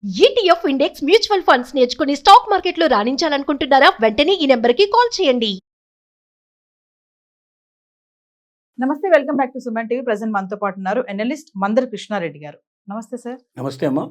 ETF index mutual funds నేర్చుకుని stock మార్కెట్లో రాణించాలనుకుంటున్నారా? వెంటనే ఈ నెంబర్కి కాల్ చేయండి. నమస్తే, welcome back to Suman TV. Present మనతో పాటు ఉన్నారు ఎనలిస్ట్ మందర్ కృష్ణారెడ్డి గారు. నమస్తే సార్. నమస్తే అమ్మా.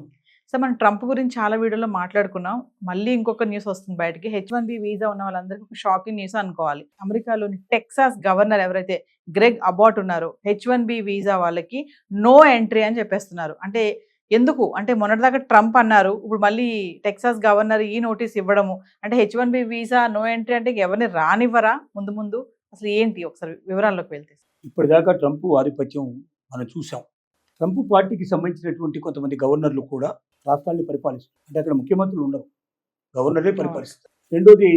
సార్, మనం ట్రంప్ గురించి చాలా వీడియోలో మాట్లాడుకున్నాం. మళ్ళీ ఇంకొక న్యూస్ వస్తుంది బయటకి. H1B వీసా ఉన్న వాళ్ళందరికీ ఒక షాకింగ్ న్యూస్ అనుకోవాలి. అమెరికాలోని టెక్సాస్ గవర్నర్ ఎవరైతే గ్రెగ్ అబాట్ ఉన్నారో H1B వీసా వాళ్ళకి నో ఎంట్రీ అని చెప్పేస్తున్నారు. అంటే ఎందుకు అంటే మొన్నటిదాకా ట్రంప్ అన్నారు, ఇప్పుడు మళ్ళీ టెక్సాస్ గవర్నర్ ఈ నోటీస్ ఇవ్వడము అంటే H1B వీసా నో ఎంట్రీ అంటే ఎవరిని రానివ్వరా ముందు ముందు? అసలు ఏంటి, ఒకసారి వివరాల్లోకి వెళ్తే. ఇప్పటిదాకా ట్రంప్ ఆధిపత్యం మనం చూసాం. ట్రంప్ పార్టీకి సంబంధించినటువంటి కొంతమంది గవర్నర్లు కూడా రాష్ట్రాన్ని పరిపాలిస్తారు. అంటే అక్కడ ముఖ్యమంత్రులు ఉండరు, గవర్నరే పరిపాలిస్తారు. రెండోది,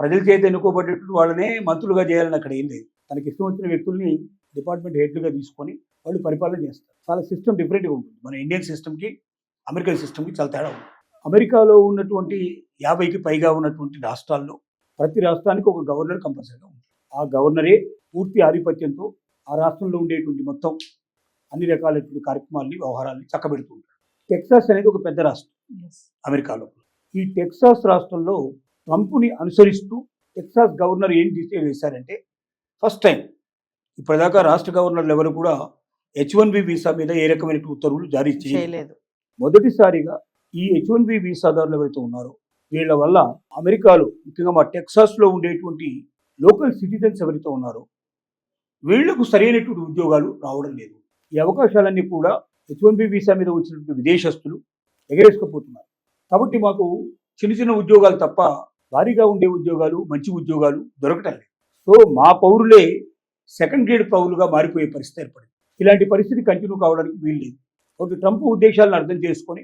ప్రజల చేత ఎన్నుకోబడేటువంటి వాళ్ళనే మంత్రులుగా చేయాలని అక్కడ ఏం లేదు. తనకి ఇష్టం వచ్చిన వ్యక్తుల్ని డిపార్ట్మెంట్ హెడ్లుగా తీసుకొని వాళ్ళు పరిపాలన చేస్తారు. చాలా సిస్టమ్ డిఫరెంట్గా ఉంటుంది. మన ఇండియన్ సిస్టమ్కి అమెరికన్ సిస్టమ్కి చాలా తేడా ఉంటుంది. అమెరికాలో ఉన్నటువంటి 50కి పైగా ఉన్నటువంటి రాష్ట్రాల్లో ప్రతి రాష్ట్రానికి ఒక గవర్నర్ కంపల్సరీగా ఉంటుంది. ఆ గవర్నరే పూర్తి ఆధిపత్యంతో ఆ రాష్ట్రంలో ఉండేటువంటి మొత్తం అన్ని రకాలైనటువంటి కార్యక్రమాలని, వ్యవహారాలని చక్కబెడుతూ ఉంటారు. టెక్సాస్ అనేది ఒక పెద్ద రాష్ట్రం అమెరికాలో. ఈ టెక్సాస్ రాష్ట్రంలో ట్రంప్ని అనుసరిస్తూ టెక్సాస్ గవర్నర్ ఏం డిసైడ్ చేశారంటే, ఫస్ట్ టైం ఇప్పటిదాకా రాష్ట్ర గవర్నర్లు ఎవరు కూడా H1B వీసా మీద ఏ రకమైన ఉత్తర్వులు జారీ చేయలేదు. మొదటిసారిగా ఈ H1B వీసాదారులు ఎవరైతే ఉన్నారో వీళ్ళ వల్ల అమెరికాలో, ముఖ్యంగా మా టెక్సాస్లో ఉండేటువంటి లోకల్ సిటిజన్స్ ఎవరైతే ఉన్నారో వీళ్లకు సరైనటువంటి ఉద్యోగాలు రావడం లేదు. ఈ అవకాశాలన్నీ కూడా H1B వీసా మీద వచ్చినటువంటి విదేశస్తులు ఎగరేసుకుపోతున్నారు. కాబట్టి మాకు చిన్న చిన్న ఉద్యోగాలు తప్ప భారీగా ఉండే ఉద్యోగాలు, మంచి ఉద్యోగాలు దొరకటం లేదు. సో మా పౌరులే సెకండ్ గ్రేడ్ పౌరులుగా మారిపోయే పరిస్థితి ఏర్పడింది. ఇలాంటి పరిస్థితి కంటిన్యూ కావడానికి వీల్లేదు. కాబట్టి ట్రంప్ ఉద్దేశాలను అర్థం చేసుకొని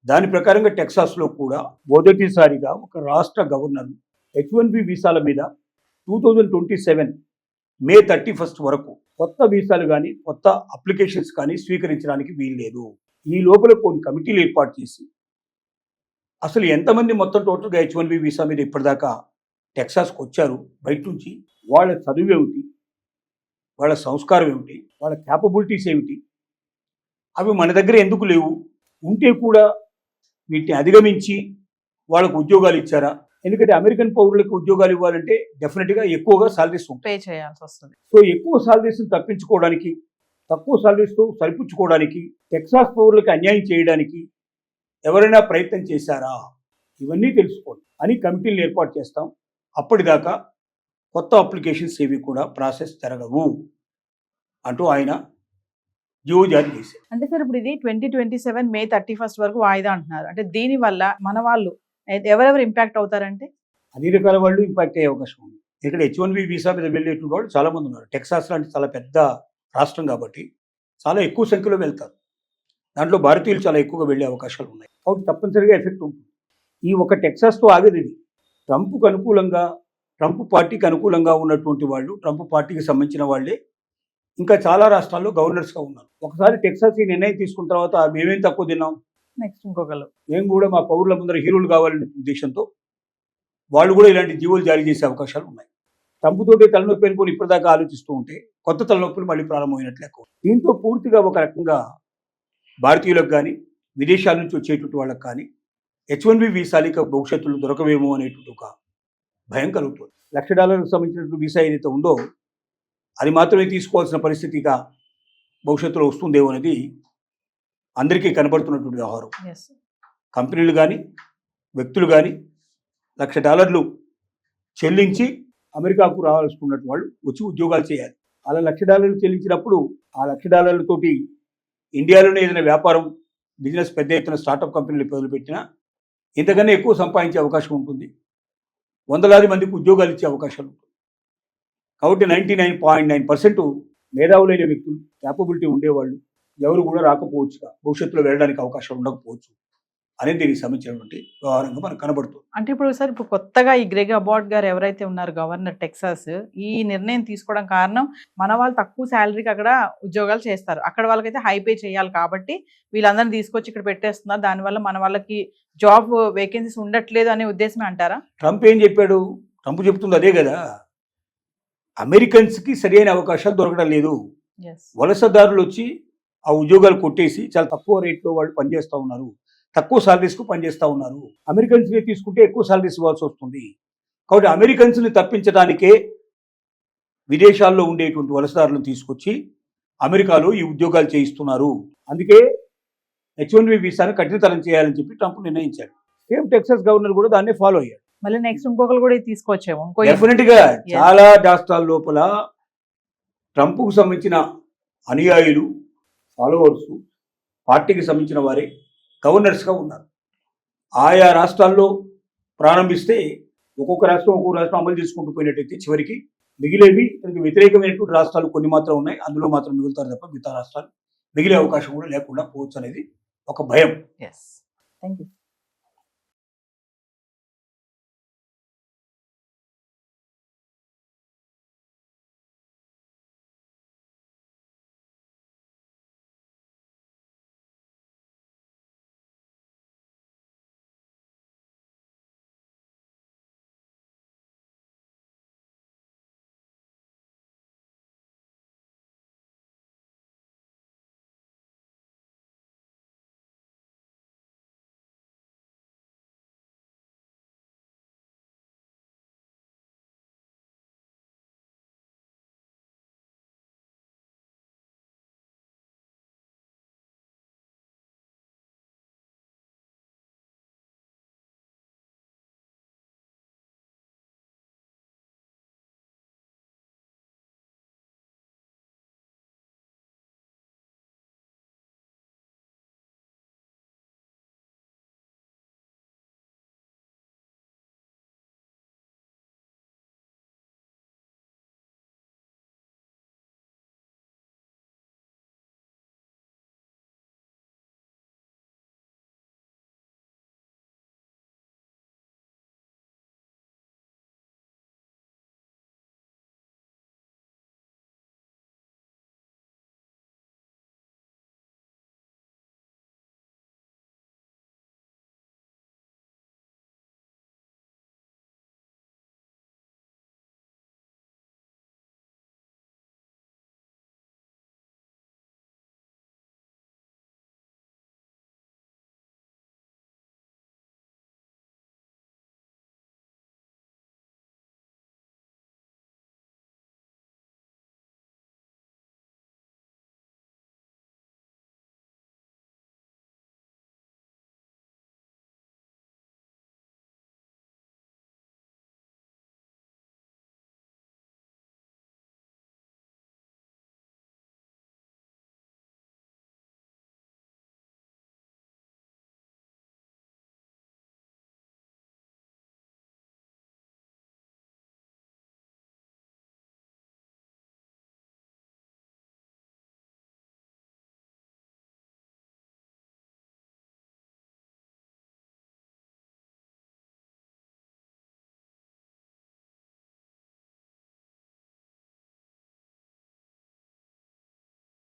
దాని ప్రకారంగా టెక్సాస్లో కూడా మొదటిసారిగా ఒక రాష్ట్ర గవర్నర్ H1B వీసాల మీద 2027 మే 31 వరకు కొత్త వీసాలు కానీ కొత్త అప్లికేషన్స్ కానీ స్వీకరించడానికి వీల్లేదు. ఈ లోపల కొన్ని కమిటీలు ఏర్పాటు చేసి అసలు ఎంతమంది మొత్తం టోటల్గా H1B వీసా మీద ఇప్పటిదాకా టెక్సాస్కి వచ్చారు బయట నుంచి, వాళ్ళ చదువు ఏమిటి, వాళ్ళ సంస్కారం ఏమిటి, వాళ్ళ క్యాపబిలిటీస్ ఏమిటి, అవి మన దగ్గర ఎందుకు లేవు, ఉంటే కూడా వీటిని అధిగమించి వాళ్ళకు ఉద్యోగాలు ఇచ్చారా? ఎందుకంటే అమెరికన్ పౌరులకు ఉద్యోగాలు ఇవ్వాలంటే డెఫినెట్గా ఎక్కువగా సాలరీస్ ఉంటాయి, పే చేయాల్సి వస్తుంది. సో ఎక్కువ సాలరీస్ని తప్పించుకోవడానికి, తక్కువ సాలరీస్తో సరిపుచ్చుకోవడానికి, టెక్సాస్ పౌరులకు అన్యాయం చేయడానికి ఎవరైనా ప్రయత్నం చేశారా? ఇవన్నీ తెలుసుకోండి అని కమిటీలను ఏర్పాటు చేస్తాం. అప్పటిదాకా కొత్త అప్లికేషన్స్ ఏవి కూడా ప్రాసెస్ జరగవు అంటూ ఆయన జీవో జారీ చేశారు. అంటే సార్, ఇప్పుడు ఇది 2027 మే 31 వరకు వాయిదా అంటున్నారు. అంటే దీనివల్ల మన వాళ్ళు ఎవరెవరు ఇంపాక్ట్ అవుతారంటే అన్ని రకాల వాళ్ళు ఇంపాక్ట్ అయ్యే అవకాశం ఉంది. ఇక్కడ H1B వీసా మీద వెళ్ళేటువంటి వాళ్ళు చాలా మంది ఉన్నారు. టెక్సాస్ లాంటి చాలా పెద్ద రాష్ట్రం కాబట్టి చాలా ఎక్కువ సంఖ్యలో వెళ్తారు. దాంట్లో భారతీయులు చాలా ఎక్కువగా వెళ్ళే అవకాశాలు ఉన్నాయి. కాబట్టి తప్పనిసరిగా ఎఫెక్ట్ ఉంటుంది. ఈ ఒక టెక్సాస్తో ఆగేది ఇది. ట్రంప్కు అనుకూలంగా, ట్రంప్ పార్టీకి అనుకూలంగా ఉన్నటువంటి వాళ్ళు, ట్రంప్ పార్టీకి సంబంధించిన వాళ్ళే ఇంకా చాలా రాష్ట్రాల్లో గవర్నర్స్గా ఉన్నారు. ఒకసారి టెక్సాస్ ఈ నిర్ణయం తీసుకున్న తర్వాత మేమేం తక్కువ తిన్నాం, నెక్స్ట్ ఇంకొకరు మేము కూడా మా పౌరుల ముందర హీరోలు కావాలనే ఉద్దేశంతో వాళ్ళు కూడా ఇలాంటి జీవోలు జారీ చేసే అవకాశాలు ఉన్నాయి. ట్రంప్తోటి తలనొప్పి అనుకుని ఇప్పటిదాకా ఆలోచిస్తూ ఉంటే కొత్త తలనొప్పులు మళ్ళీ ప్రారంభమైనట్లు లెక్క. దీంతో పూర్తిగా ఒక రకంగా భారతీయులకు కానీ, విదేశాల నుంచి వచ్చేటువంటి వాళ్ళకి కానీ H1B వీసాలిక భవిష్యత్తులో దొరకవేమో అనేటువంటి ఒక భయం కలుగుతుంది. $1,00,000 సంబంధించినటువంటి వీసా ఏదైతే ఉందో అది మాత్రమే తీసుకోవాల్సిన పరిస్థితిగా భవిష్యత్తులో వస్తుందేమో అనేది అందరికీ కనబడుతున్నటువంటి వ్యవహారం. కంపెనీలు కానీ, వ్యక్తులు కానీ $1,00,000 చెల్లించి అమెరికాకు రావాల్సుకున్నట్టు వాళ్ళు వచ్చి ఉద్యోగాలు చేయాలి. అలా $1,00,000 చెల్లించినప్పుడు ఆ $1,00,000 తోటి ఇండియాలోనే ఏదైనా వ్యాపారం, బిజినెస్ పెద్ద ఎత్తున స్టార్టప్ కంపెనీలు మొదలుపెట్టినా ఇంతకన్నా ఎక్కువ సంపాదించే అవకాశం ఉంటుంది. వందలాది మందికి ఉద్యోగాలు ఇచ్చే అవకాశాలు ఉంటుంది. కాబట్టి 99.9% మేధావులైన వ్యక్తులు, క్యాపబిలిటీ ఉండేవాళ్ళు ఎవరు కూడా రాకపోవచ్చుగా, భవిష్యత్తులో వెళ్ళడానికి అవకాశం ఉండకపోవచ్చు అనేది దీనికి సంబంధించినటువంటి వ్యవహారంగా మనకు కనబడుతుంది. అంటే ఇప్పుడు సార్, ఇప్పుడు కొత్తగా ఈ గ్రెగ్ అబాట్ గారు ఎవరైతే ఉన్నారు గవర్నర్ టెక్సాస్, ఈ నిర్ణయం తీసుకోవడం కారణం మన వాళ్ళు తక్కువ శాలరీకి అక్కడ ఉద్యోగాలు చేస్తారు, అక్కడ వాళ్ళకైతే హై పే చేయాలి కాబట్టి వీళ్ళందరినీ తీసుకొచ్చి ఇక్కడ పెట్టేస్తున్నారు, దానివల్ల మన వాళ్ళకి జాబ్ వేకెన్సీస్ ఉండట్లేదు అనే ఉద్దేశమే అంటారా? ట్రంప్ ఏం చెప్పాడు? ట్రంప్ చెప్తుంది అదే కదా, అమెరికన్స్కి సరైన అవకాశాలు దొరకడం లేదు, వలసదారులు వచ్చి ఆ ఉద్యోగాలు కొట్టేసి చాలా తక్కువ రేట్లో వాళ్ళు పనిచేస్తూ ఉన్నారు, తక్కువ సాలరీస్కు పనిచేస్తూ ఉన్నారు. అమెరికన్స్ని తీసుకుంటే ఎక్కువ సాలరీస్ ఇవ్వాల్సి వస్తుంది. కాబట్టి అమెరికన్స్ని తప్పించడానికే విదేశాల్లో ఉండేటువంటి వలసదారులను తీసుకొచ్చి అమెరికాలో ఈ ఉద్యోగాలు చేయిస్తున్నారు. అందుకే H1B వీసాను కఠినతరం చేయాలని చెప్పి ట్రంప్ నిర్ణయించాడు. సేమ్ టెక్సాస్ గవర్నర్ కూడా దాన్ని ఫాలో అయ్యాడు. మళ్ళీ నెక్స్ట్ ఇంకొకరు కూడా తీసుకొచ్చేమో ఇంకో డెఫినెట్ గా చాలా రాష్ట్రాల లోపల ట్రంప్కు సంబంధించిన అనుయాయులు, ఫాలోవర్స్, పార్టీకి సంబంధించిన వారే గవర్నర్స్గా ఉన్నారు. ఆయా రాష్ట్రాల్లో ప్రారంభిస్తే ఒక్కొక్క రాష్ట్రం అమలు చేసుకుంటూ పోయినట్టయితే చివరికి మిగిలేవి దానికి వ్యతిరేకమైనటువంటి రాష్ట్రాలు కొన్ని మాత్రం ఉన్నాయి. అందులో మాత్రం మిగులుతారు తప్ప మిగతా రాష్ట్రాలు మిగిలే అవకాశం కూడా లేకుండా పోవచ్చు అనేది ఒక భయం. Thank you.